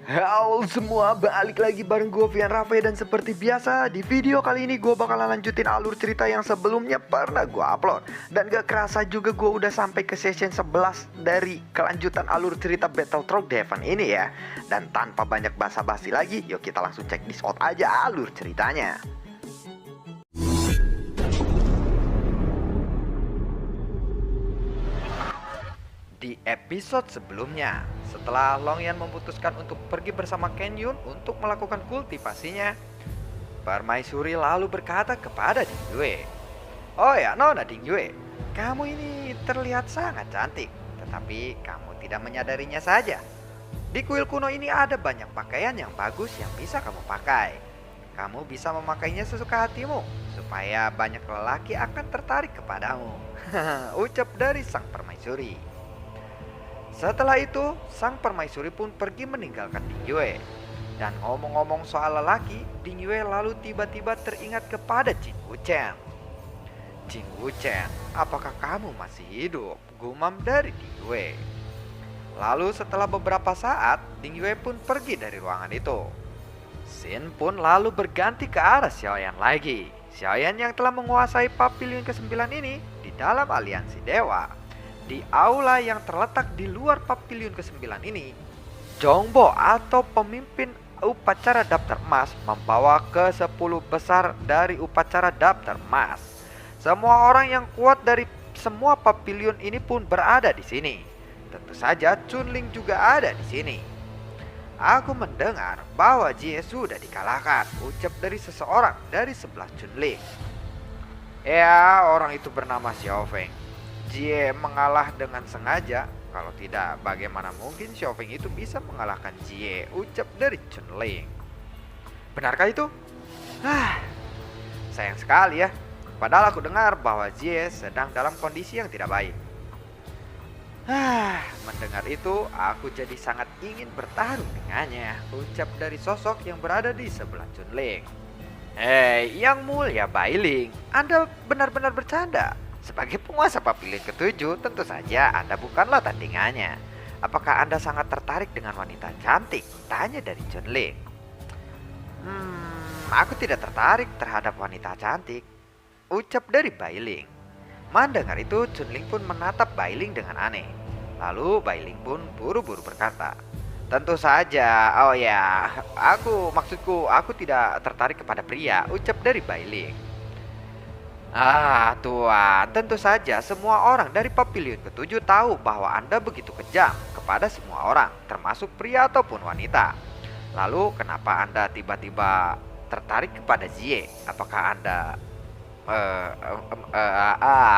Halo semua, balik lagi bareng gue Vian Rafe. Dan seperti biasa di video kali ini gue bakalan lanjutin alur cerita yang sebelumnya pernah gue upload. Dan gak kerasa juga gue udah sampai ke session 11 dari kelanjutan alur cerita Battletrog Devon ini ya. Dan tanpa banyak basa-basi lagi, yuk kita langsung cek Discord aja alur ceritanya. Di episode sebelumnya, setelah Longyan memutuskan untuk pergi bersama Ken Yun untuk melakukan kultivasinya, Permaisuri lalu berkata kepada Ding Yue, "Oh ya, Nona Ding Yue, kamu ini terlihat sangat cantik, tetapi kamu tidak menyadarinya saja. Di kuil kuno ini ada banyak pakaian yang bagus yang bisa kamu pakai. Kamu bisa memakainya sesuka hatimu, supaya banyak lelaki akan tertarik kepadamu." Ucap dari sang permaisuri. Setelah itu, sang permaisuri pun pergi meninggalkan Ding Yue. Dan ngomong-ngomong soal lelaki, Ding Yue lalu tiba-tiba teringat kepada Jin Wuchen. "Jin Wuchen, apakah kamu masih hidup?" gumam dari Ding Yue. Lalu setelah beberapa saat, Ding Yue pun pergi dari ruangan itu. Xin pun lalu berganti ke arah Xiaoyan lagi. Xiaoyan yang telah menguasai papilion ke-9 ini di dalam aliansi dewa. Di aula yang terletak di luar papilion ke-9 ini, Zhongbo atau pemimpin upacara daftar emas membawa ke-10 besar dari upacara daftar emas. Semua orang yang kuat dari semua papilion ini pun berada di sini. Tentu saja Chunling juga ada di sini. "Aku mendengar bahwa Jie sudah dikalahkan," ucap dari seseorang dari sebelah Chunling. "Ya, orang itu bernama Xiao Feng. Jie mengalah dengan sengaja. Kalau tidak, bagaimana mungkin Xiao Feng itu bisa mengalahkan Jie?" ucap dari Chunling. "Benarkah itu? Sayang sekali ya. Padahal aku dengar bahwa Jie sedang dalam kondisi yang tidak baik." Mendengar itu, aku jadi sangat ingin bertarung dengannya, ucap dari sosok yang berada di sebelah Chunling. "Hei, Yang Mulia Bailing, Anda benar-benar bercanda. Sebagai penguasa papilion ke-7, tentu saja Anda bukanlah tandingannya. Apakah Anda sangat tertarik dengan wanita cantik?" tanya dari Chunling. Aku tidak tertarik terhadap wanita cantik," ucap dari Bailing. Mendengar itu, Chunling pun menatap Bailing dengan aneh. Lalu Bailing pun buru-buru berkata, "Tentu saja, oh ya, maksudku tidak tertarik kepada pria," ucap dari Bailing. Tuan, tentu saja semua orang dari papilion ke-7 tahu bahwa Anda begitu kejam kepada semua orang, termasuk pria ataupun wanita. Lalu kenapa Anda tiba-tiba tertarik kepada Jie? Apakah Anda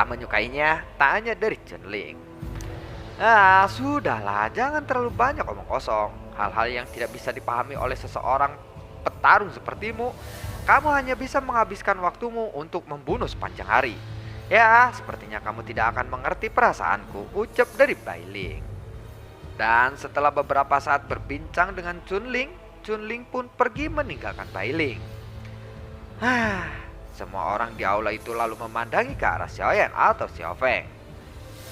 menyukainya? Tanya dari Chunling. Sudahlah, jangan terlalu banyak omong kosong. Hal-hal yang tidak bisa dipahami oleh seseorang petarung sepertimu. Kamu hanya bisa menghabiskan waktumu untuk membunuh sepanjang hari. Ya, sepertinya kamu tidak akan mengerti perasaanku," ucap dari Bailing. Dan setelah beberapa saat berbincang dengan Chunling, Chunling pun pergi meninggalkan Bailing. Semua orang di aula itu lalu memandangi ke arah Xiaoyan atau Xiao Feng.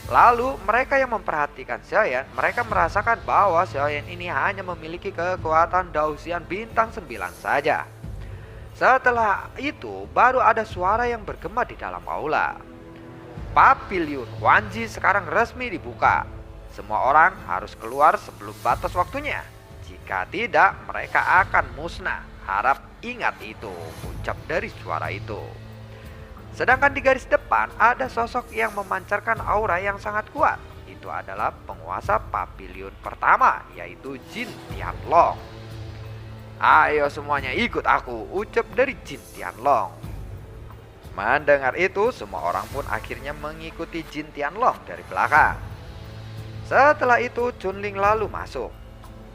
Lalu mereka yang memperhatikan Xiaoyan, mereka merasakan bahwa Xiaoyan ini hanya memiliki kekuatan Daoxian bintang 9 saja. Setelah itu, baru ada suara yang bergema di dalam aula. "Papilion Wanji sekarang resmi dibuka. Semua orang harus keluar sebelum batas waktunya. Jika tidak, mereka akan musnah. Harap ingat itu," ucap dari suara itu. Sedangkan di garis depan ada sosok yang memancarkan aura yang sangat kuat. Itu adalah penguasa papilion pertama, yaitu Jin Tianlong. "Ayo semuanya ikut aku," ucap dari Jin Tianlong. Mendengar itu, semua orang pun akhirnya mengikuti Jin Tianlong dari belakang. Setelah itu, Chunling lalu masuk.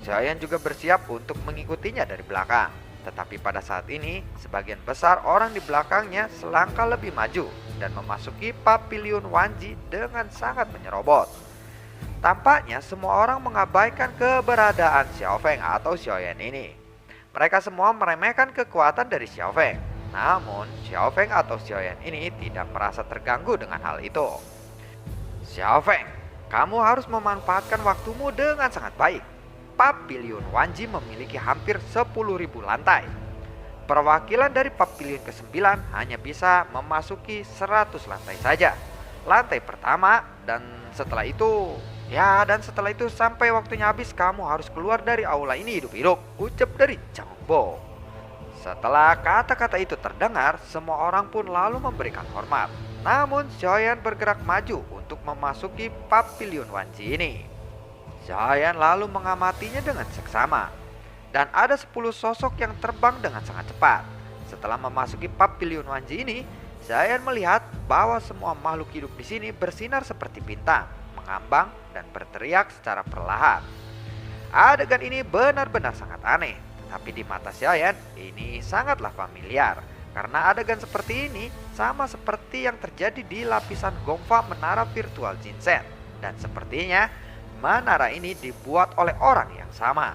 Xiaoyan juga bersiap untuk mengikutinya dari belakang. Tetapi pada saat ini, sebagian besar orang di belakangnya selangkah lebih maju dan memasuki papilion Wanji dengan sangat menyerobot. Tampaknya semua orang mengabaikan keberadaan Xiao Feng atau Xiaoyan ini. Mereka semua meremehkan kekuatan dari Xiao Feng. Namun, Xiao Feng atau Xiaoyan ini tidak merasa terganggu dengan hal itu. "Xiao Feng, kamu harus memanfaatkan waktumu dengan sangat baik. Pavilion Wanji memiliki hampir 10.000 lantai. Perwakilan dari pavilion ke-9 hanya bisa memasuki 100 lantai saja. Lantai pertama dan setelah itu sampai waktunya habis kamu harus keluar dari aula ini hidup-hidup, ucap dari Jongbo. Setelah kata-kata itu terdengar, semua orang pun lalu memberikan hormat. Namun Xiaoyan bergerak maju untuk memasuki pavilion Wanji ini. Xiaoyan lalu mengamatinya dengan seksama. Dan ada 10 sosok yang terbang dengan sangat cepat. Setelah memasuki pavilion Wanji ini, Xiaoyan melihat bahwa semua makhluk hidup di sini bersinar seperti bintang, mengambang dan berteriak secara perlahan. Adegan ini benar-benar sangat aneh, tapi di mata Xiaoyan ini sangatlah familiar. Karena adegan seperti ini sama seperti yang terjadi di lapisan Gongfa menara virtual Jinsen. Dan sepertinya menara ini dibuat oleh orang yang sama.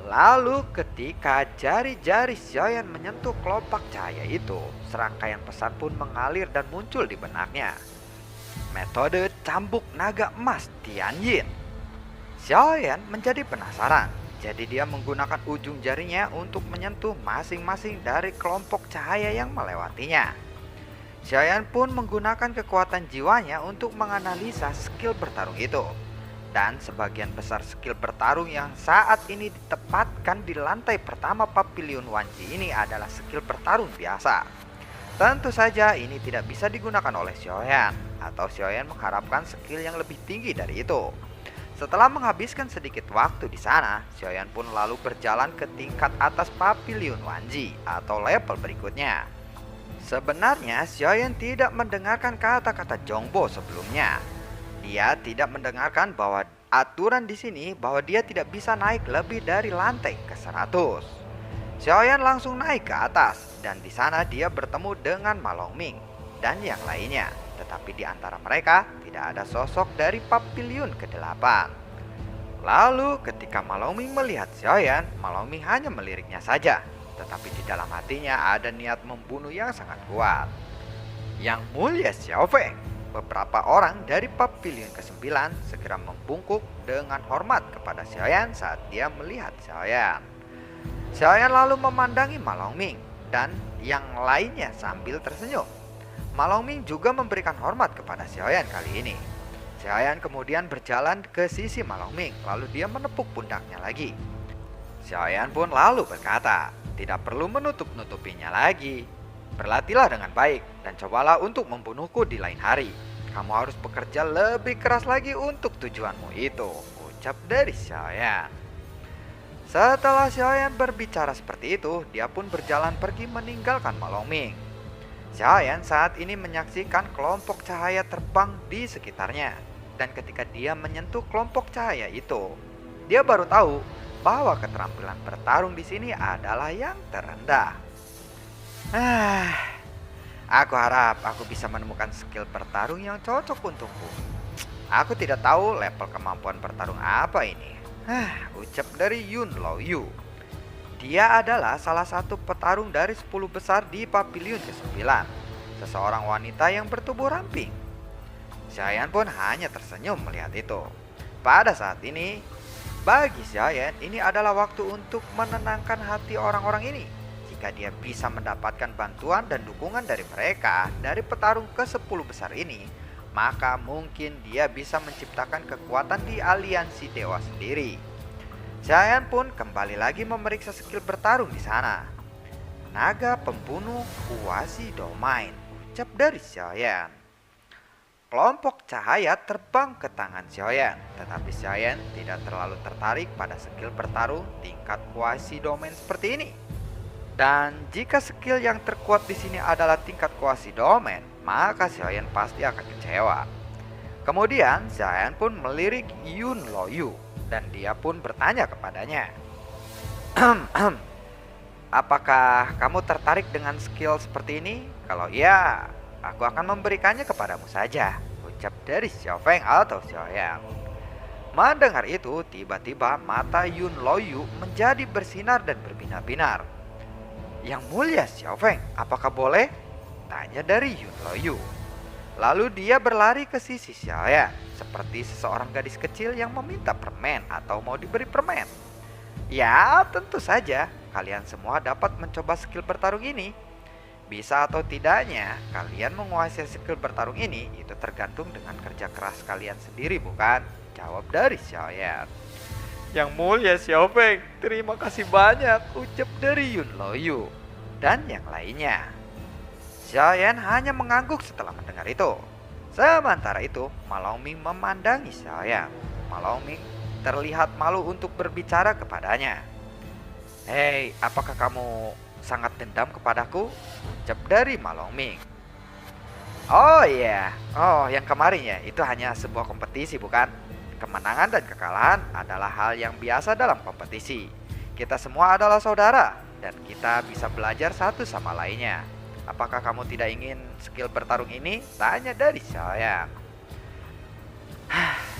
Lalu ketika jari-jari Xiaoyan menyentuh kelopak cahaya itu, serangkaian pesan pun mengalir dan muncul di benaknya. Metode cambuk naga emas Tianyin. Xiaoyan menjadi penasaran, jadi dia menggunakan ujung jarinya untuk menyentuh masing-masing dari kelompok cahaya yang melewatinya. Xiaoyan pun menggunakan kekuatan jiwanya untuk menganalisa skill bertarung itu. Dan sebagian besar skill bertarung yang saat ini ditempatkan di lantai pertama pavilion Wanji ini adalah skill bertarung biasa. Tentu saja ini tidak bisa digunakan oleh Xiaoyan, atau Xiaoyan mengharapkan skill yang lebih tinggi dari itu. Setelah menghabiskan sedikit waktu di sana, Xiaoyan pun lalu berjalan ke tingkat atas pavilion Wanji atau level berikutnya. Sebenarnya Xiaoyan tidak mendengarkan kata-kata Jongbo sebelumnya. Dia tidak mendengarkan bahwa aturan di sini bahwa dia tidak bisa naik lebih dari lantai ke-100. Xiaoyan langsung naik ke atas dan di sana dia bertemu dengan Ma Longming dan yang lainnya. Tetapi di antara mereka tidak ada sosok dari pavilion ke-8. Lalu ketika Ma Longming melihat Xiaoyan, Ma Longming hanya meliriknya saja. Tetapi di dalam hatinya ada niat membunuh yang sangat kuat. Yang mulia Xiaofeng. Beberapa orang dari pavilion ke-9 segera membungkuk dengan hormat kepada Xiaoyan saat dia melihat Xiaoyan. Xiaoyan lalu memandangi Ma Longming dan yang lainnya sambil tersenyum. Ma Longming juga memberikan hormat kepada Xiaoyan kali ini. Xiaoyan kemudian berjalan ke sisi Ma Longming, lalu dia menepuk pundaknya lagi. Xiaoyan pun lalu berkata, tidak perlu menutup-nutupinya lagi. Berlatihlah dengan baik dan cobalah untuk membunuhku di lain hari. Kamu harus bekerja lebih keras lagi untuk tujuanmu itu, ucap dari Xiaoyan. Setelah Xiaoyan berbicara seperti itu, dia pun berjalan pergi meninggalkan Ma Longming. Xiaoyan saat ini menyaksikan kelompok cahaya terbang di sekitarnya. Dan ketika dia menyentuh kelompok cahaya itu, dia baru tahu bahwa keterampilan bertarung di sini adalah yang terendah. Aku harap aku bisa menemukan skill bertarung yang cocok untukku. Aku tidak tahu level kemampuan bertarung apa ini. Ucap dari Yun Luoyu. Dia adalah salah satu petarung dari 10 besar di pavilion ke-9. Seseorang wanita yang bertubuh ramping. Xiaoyan pun hanya tersenyum melihat itu. Pada saat ini, bagi Xiaoyan ini adalah waktu untuk menenangkan hati orang-orang ini. Jika dia bisa mendapatkan bantuan dan dukungan dari mereka, dari petarung ke-10 besar ini, maka mungkin dia bisa menciptakan kekuatan di aliansi dewa sendiri. Xiaoyan pun kembali lagi memeriksa skill bertarung di sana. Naga pembunuh Kuasi Domain, ucap dari Xiaoyan. Kelompok cahaya terbang ke tangan Xiaoyan, tetapi Xiaoyan tidak terlalu tertarik pada skill bertarung tingkat Kuasi Domain seperti ini. Dan jika skill yang terkuat di sini adalah tingkat Kuasi Domain, maka Xiaoyan pasti akan kecewa. Kemudian Xiaoyan pun melirik Yun Luoyu dan dia pun bertanya kepadanya, apakah kamu tertarik dengan skill seperti ini? Kalau iya, aku akan memberikannya kepadamu saja, ucap dari Xiaofeng atau Xiaoyan. Mendengar itu, tiba-tiba mata Yun Luoyu menjadi bersinar dan berbinar-binar. Yang mulia Xiaofeng, apakah boleh? Tanya dari Yun Luoyu. Lalu dia berlari ke sisi Xiaoyan, seperti seseorang gadis kecil yang meminta permen atau mau diberi permen. Ya, tentu saja kalian semua dapat mencoba skill bertarung ini. Bisa atau tidaknya kalian menguasai skill bertarung ini itu tergantung dengan kerja keras kalian sendiri, bukan? Jawab dari Xiaoyan. Yang mulia Xiaofeng, terima kasih banyak, ucap dari Yun Loyu dan yang lainnya. Xiaoyan hanya mengangguk setelah mendengar itu. Sementara itu, Ma Longming memandangi Xiaoyan. Ma Longming terlihat malu untuk berbicara kepadanya. Hei, apakah kamu sangat dendam kepadaku? Ucap dari Ma Longming. Oh iya, yang kemarin ya, itu hanya sebuah kompetisi bukan? Kemenangan dan kekalahan adalah hal yang biasa dalam kompetisi. Kita semua adalah saudara dan kita bisa belajar satu sama lainnya. Apakah kamu tidak ingin skill bertarung ini? Tanya dari Xiaoyan.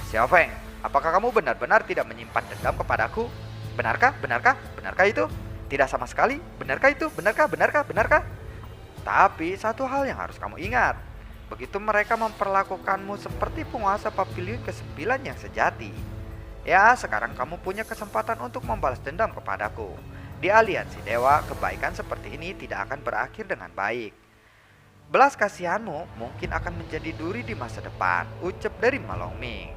Xiaofeng, apakah kamu benar-benar tidak menyimpan dendam kepadaku? Benarkah? Benarkah? Benarkah itu? Tidak sama sekali. Benarkah itu? Benarkah? Benarkah? Benarkah? Tapi satu hal yang harus kamu ingat. Begitu mereka memperlakukanmu seperti penguasa pavilion ke-9 yang sejati. Ya, sekarang kamu punya kesempatan untuk membalas dendam kepadaku. Di aliansi dewa, kebaikan seperti ini tidak akan berakhir dengan baik. Belas kasihanmu mungkin akan menjadi duri di masa depan, ucap dari Ma Longming.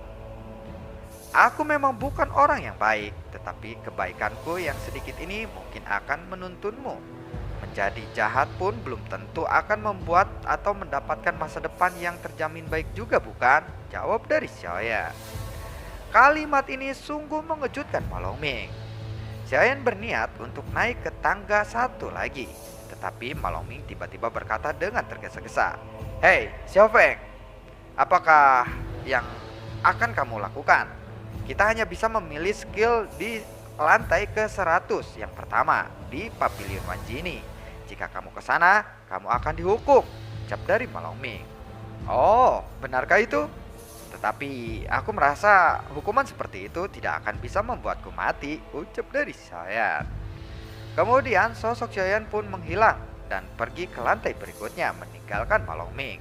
Aku memang bukan orang yang baik, tetapi kebaikanku yang sedikit ini mungkin akan menuntunmu. Menjadi jahat pun belum tentu akan membuat atau mendapatkan masa depan yang terjamin baik juga, bukan? Jawab dari Xiaoyan. Kalimat ini sungguh mengejutkan Ma Longming. Xiaoyan berniat untuk naik ke tangga satu lagi, tetapi Ma Longming tiba-tiba berkata dengan tergesa-gesa, "Hei, Xiaofeng, apakah yang akan kamu lakukan? Kita hanya bisa memilih skill di lantai ke-100 yang pertama di Pavilion Wanji ini. Jika kamu ke sana, kamu akan dihukum," ucap dari Ma Longming. Oh, benarkah itu? Tetapi aku merasa hukuman seperti itu tidak akan bisa membuatku mati, ucap dari Xiaoyan. Kemudian sosok Xiaoyan pun menghilang dan pergi ke lantai berikutnya meninggalkan Ma Longming.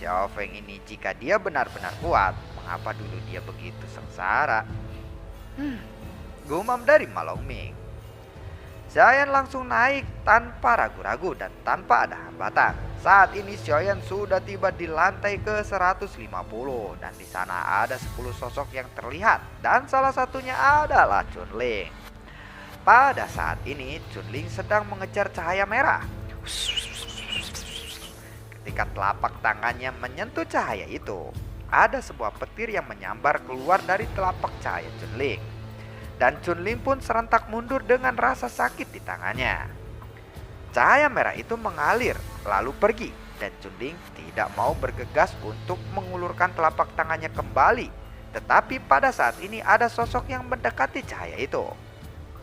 Xiaofeng ini jika dia benar-benar kuat, mengapa dulu dia begitu sengsara? Gumam dari Ma Longming. Xiaoyan langsung naik tanpa ragu-ragu dan tanpa ada hambatan. Saat ini Xiaoyan sudah tiba di lantai ke-150 dan di sana ada 10 sosok yang terlihat dan salah satunya adalah Chunling. Pada saat ini Chunling sedang mengejar cahaya merah. Ketika telapak tangannya menyentuh cahaya itu, ada sebuah petir yang menyambar keluar dari telapak cahaya Chunling. Dan Chunling pun serentak mundur dengan rasa sakit di tangannya. Cahaya merah itu mengalir lalu pergi dan Chunling tidak mau bergegas untuk mengulurkan telapak tangannya kembali. Tetapi pada saat ini ada sosok yang mendekati cahaya itu.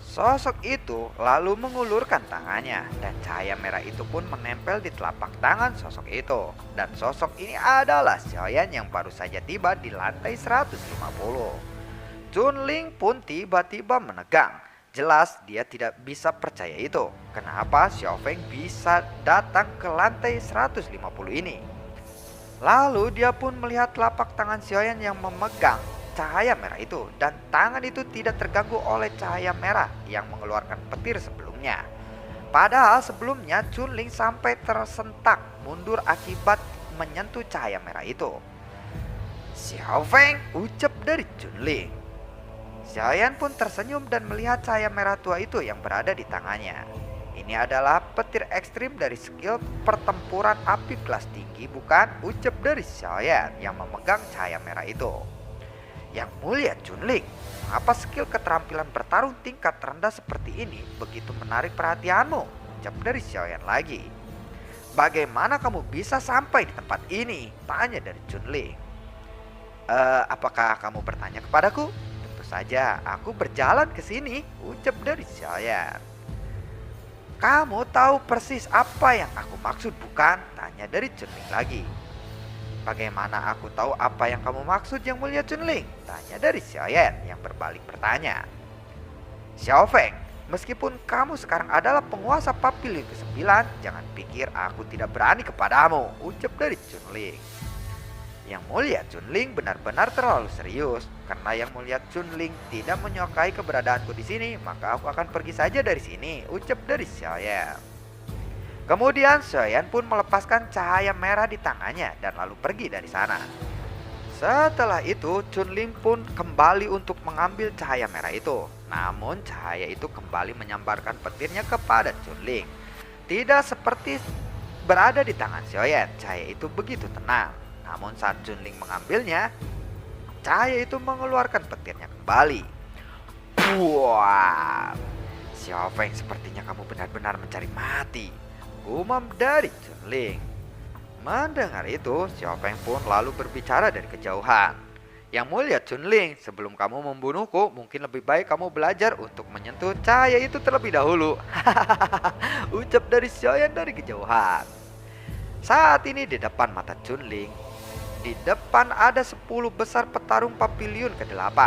Sosok itu lalu mengulurkan tangannya dan cahaya merah itu pun menempel di telapak tangan sosok itu. Dan sosok ini adalah Xiaoyan yang baru saja tiba di lantai 150. Chunling pun tiba-tiba menegang. Jelas dia tidak bisa percaya itu. Kenapa Xiaofeng bisa datang ke lantai 150 ini? Lalu dia pun melihat telapak tangan Xiaoyan yang memegang cahaya merah itu. Dan tangan itu tidak terganggu oleh cahaya merah yang mengeluarkan petir sebelumnya. Padahal sebelumnya Chunling sampai tersentak mundur akibat menyentuh cahaya merah itu. "Xiaofeng," ucap dari Chunling. Xiaoyan pun tersenyum dan melihat cahaya merah tua itu yang berada di tangannya. Ini adalah petir ekstrim dari skill pertempuran api kelas tinggi, bukan? Ucap dari Xiaoyan yang memegang cahaya merah itu. Yang mulia Chunling, mengapa skill keterampilan bertarung tingkat rendah seperti ini begitu menarik perhatianmu? Ucap dari Xiaoyan lagi. Bagaimana kamu bisa sampai di tempat ini? Tanya dari Chunling. Apakah kamu bertanya kepadaku? Tentu saja, aku berjalan ke sini, ucap dari Xiaoyan. Kamu tahu persis apa yang aku maksud, bukan? Tanya dari Chunling lagi. Bagaimana aku tahu apa yang kamu maksud, Yang Mulia Chunling? Tanya dari Xiaoyan yang berbalik bertanya. Xiaofeng, Meskipun kamu sekarang adalah penguasa Papilion ke-9, jangan pikir aku tidak berani kepadamu, ucap dari Chunling. Yang mulia Chunling benar-benar terlalu serius. Karena yang mulia Chunling tidak menyukai keberadaanku di sini, maka aku akan pergi saja dari sini, ucap dari Xiaoyan. Kemudian Xiaoyan pun melepaskan cahaya merah di tangannya dan lalu pergi dari sana. Setelah itu Chunling pun kembali untuk mengambil cahaya merah itu. Namun cahaya itu kembali menyambarkan petirnya kepada Chunling. Tidak seperti berada di tangan Xiaoyan, cahaya itu begitu tenang. Namun saat Chunling mengambilnya, cahaya itu mengeluarkan petirnya kembali. Buat, Xiaofeng, sepertinya kamu benar-benar mencari mati, gumam dari Chunling. Mendengar itu, Xiaofeng pun lalu berbicara dari kejauhan. Yang mulia Chunling, sebelum kamu membunuhku, mungkin lebih baik kamu belajar untuk menyentuh cahaya itu terlebih dahulu. Ucap dari Xiaoyan dari kejauhan. Saat ini di depan mata Chunling, di depan ada 10 besar petarung Papilion ke-8.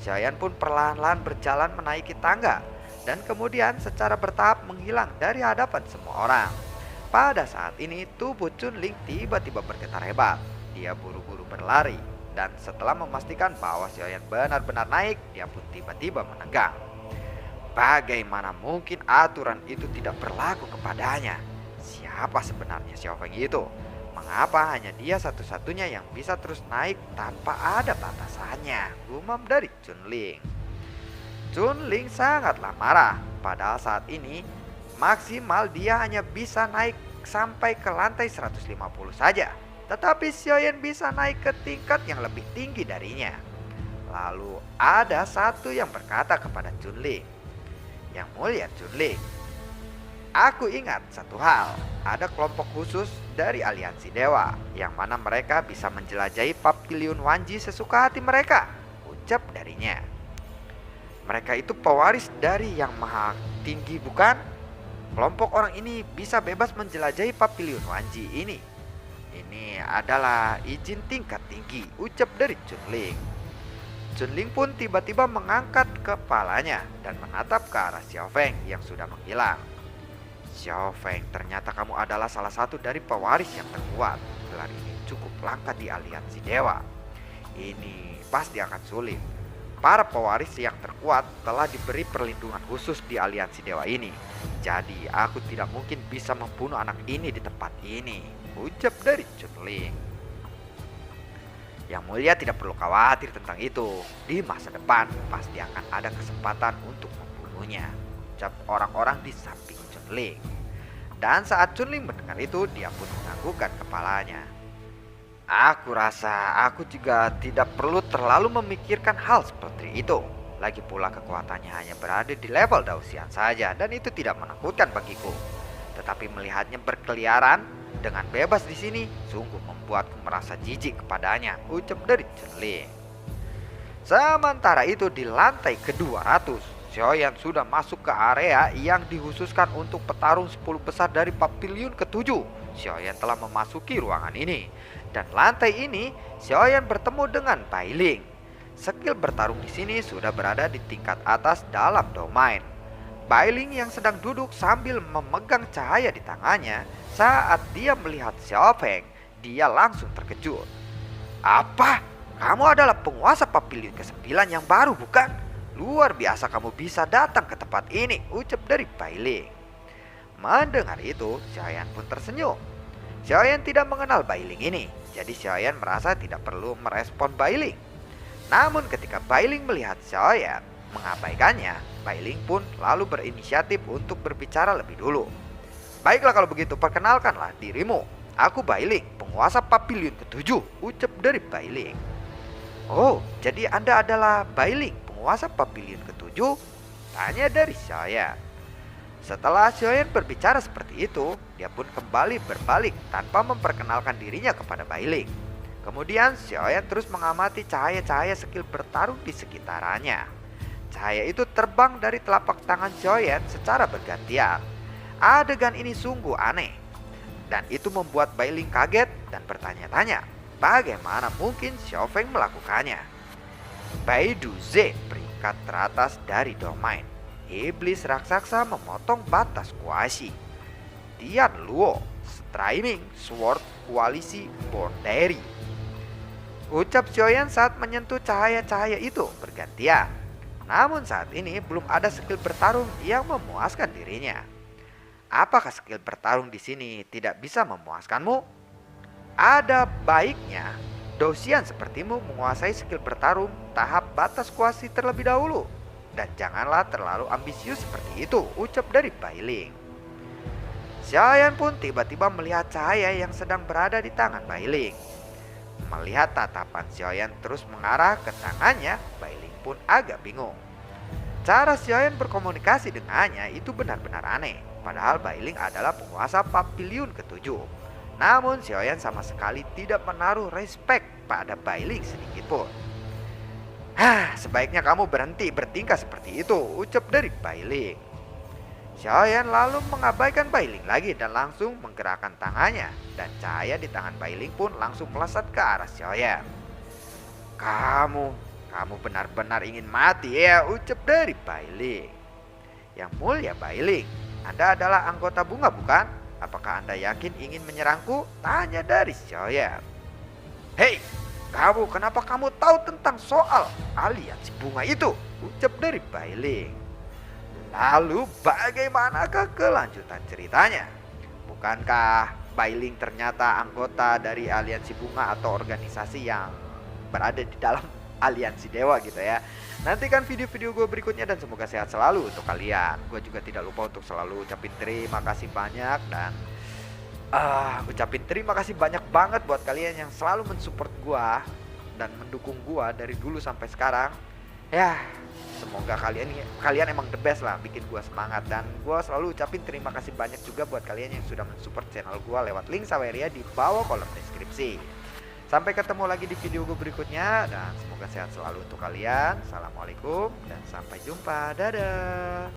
Xiaoyan pun perlahan-lahan berjalan menaiki tangga dan kemudian secara bertahap menghilang dari hadapan semua orang. Pada saat ini tubuh Chunling tiba-tiba bergetar hebat. Dia buru-buru berlari dan setelah memastikan bahwa Xiaoyan benar-benar naik, dia pun tiba-tiba menegang. Bagaimana mungkin aturan itu tidak berlaku kepadanya? Siapa sebenarnya Xiaofeng itu? Mengapa hanya dia satu-satunya yang bisa terus naik tanpa ada batasannya? Gumam dari Chunling. Chunling sangatlah marah. Padahal saat ini maksimal dia hanya bisa naik sampai ke lantai 150 saja. Tetapi Xiaoyan bisa naik ke tingkat yang lebih tinggi darinya. Lalu ada satu yang berkata kepada Chunling, "Yang mulia Chunling, aku ingat satu hal. Ada kelompok khusus dari aliansi dewa, yang mana mereka bisa menjelajahi Papilion Wanji sesuka hati mereka," ucap darinya. "Mereka itu pewaris dari yang maha tinggi, bukan? Kelompok orang ini bisa bebas menjelajahi Papilion Wanji ini. Ini adalah izin tingkat tinggi," ucap dari Chunling. Chunling pun tiba-tiba mengangkat kepalanya dan menatap ke arah Xiaofeng yang sudah menghilang. "Xiaofeng, ternyata kamu adalah salah satu dari pewaris yang terkuat. Gelar ini cukup langka di aliansi dewa. Ini pasti akan sulit. Para pewaris yang terkuat telah diberi perlindungan khusus di aliansi dewa ini. Jadi aku tidak mungkin bisa membunuh anak ini di tempat ini," ucap dari Chunling. "Yang mulia tidak perlu khawatir tentang itu. Di masa depan pasti akan ada kesempatan untuk membunuhnya," ucap orang-orang di samping Chunling. Dan saat Chunling mendengar itu, dia pun menganggukkan kepalanya. "Aku rasa aku juga tidak perlu terlalu memikirkan hal seperti itu. Lagi pula kekuatannya hanya berada di level Daoxian saja dan itu tidak menakutkan bagiku. Tetapi melihatnya berkeliaran dengan bebas di sini sungguh membuatku merasa jijik kepadanya," ucap dari Chunling. Sementara itu di lantai ke-200, Xiaoyan sudah masuk ke area yang dikhususkan untuk petarung 10 besar dari Papilion ke-7. Xiaoyan telah memasuki ruangan ini. Dan lantai ini Xiaoyan bertemu dengan Bai Ling. Skill bertarung di sini sudah berada di tingkat atas dalam domain. Bai Ling yang sedang duduk sambil memegang cahaya di tangannya. Saat dia melihat Xiaofeng, dia langsung terkejut. "Apa? Kamu adalah penguasa Papilion ke-9 yang baru, bukan? Luar biasa kamu bisa datang ke tempat ini," ucap dari Bai Ling. Mendengar itu, Xiaoyan pun tersenyum. Xiaoyan tidak mengenal Bai Ling ini, jadi Xiaoyan merasa tidak perlu merespon Bai Ling. Namun ketika Bai Ling melihat Xiaoyan mengabaikannya, Bai Ling pun lalu berinisiatif untuk berbicara lebih dulu. "Baiklah kalau begitu, perkenalkanlah dirimu. Aku Bai Ling, penguasa Papilion ke-7, ucap dari Bai Ling. "Oh, jadi Anda adalah Bai Ling, penguasa Papilion ke-7? Tanya dari Xiaoyan. Setelah Xiaoyan berbicara seperti itu, dia pun kembali berbalik tanpa memperkenalkan dirinya kepada Bai Ling. Kemudian Xiaoyan terus mengamati cahaya-cahaya skill bertarung di sekitarnya. Cahaya itu terbang dari telapak tangan Xiaoyan secara bergantian. Adegan ini sungguh aneh, dan itu membuat Bai Ling kaget dan bertanya-tanya bagaimana mungkin Xiaofeng melakukannya. Bai Duze peringkat teratas dari domain. iblis raksasa memotong batas kuasi. Tian Luo, Streaming Sword Koalisi Bonderi. Ucap Xiaoyan saat menyentuh cahaya-cahaya itu bergantian. Namun saat ini belum ada skill bertarung yang memuaskan dirinya. Apakah skill bertarung di sini tidak bisa memuaskanmu? Ada baiknya Dosian sepertimu menguasai skill bertarung tahap batas kuasi terlebih dahulu. Dan janganlah terlalu ambisius seperti itu, ucap dari Bailing. Xiaoyan pun tiba-tiba melihat cahaya yang sedang berada di tangan Bailing. Melihat tatapan Xiaoyan terus mengarah ke tangannya, Bailing pun agak bingung. Cara Xiaoyan berkomunikasi dengannya itu benar-benar aneh. Padahal Bailing adalah penguasa Papiliun ke-7. Namun Xiaoyan sama sekali tidak menaruh respek pada Bailing sedikit pun. Sebaiknya kamu berhenti bertingkah seperti itu, ucap dari Bailing. Xiaoyan lalu mengabaikan Bailing lagi dan langsung menggerakkan tangannya. Dan cahaya di tangan Bailing pun langsung melesat ke arah Xiaoyan. Kamu benar-benar ingin mati ya, ucap dari Bailing. Yang mulia Bailing, Anda adalah anggota bunga bukan? Apakah Anda yakin ingin menyerangku? Tanya dari Xiaoyan. Hei, kenapa kamu tahu tentang soal aliansi bunga itu? Ucap dari Bailing. Lalu bagaimanakah kelanjutan ceritanya? Bukankah Bailing ternyata anggota dari aliansi bunga atau organisasi yang berada di dalam aliansi dewa gitu ya. Nantikan video-video gue berikutnya dan semoga sehat selalu untuk kalian. Gue juga tidak lupa untuk selalu ucapin terima kasih banyak dan ucapin terima kasih banyak banget buat kalian yang selalu mensupport gue dan mendukung gue dari dulu sampai sekarang. Ya, semoga kalian emang the best lah, bikin gue semangat. Dan gue selalu ucapin terima kasih banyak juga buat kalian yang sudah mensupport channel gue lewat link Saweria di bawah kolom deskripsi. Sampai ketemu lagi di video gue berikutnya dan semoga sehat selalu untuk kalian. Assalamualaikum dan sampai jumpa. Dadah.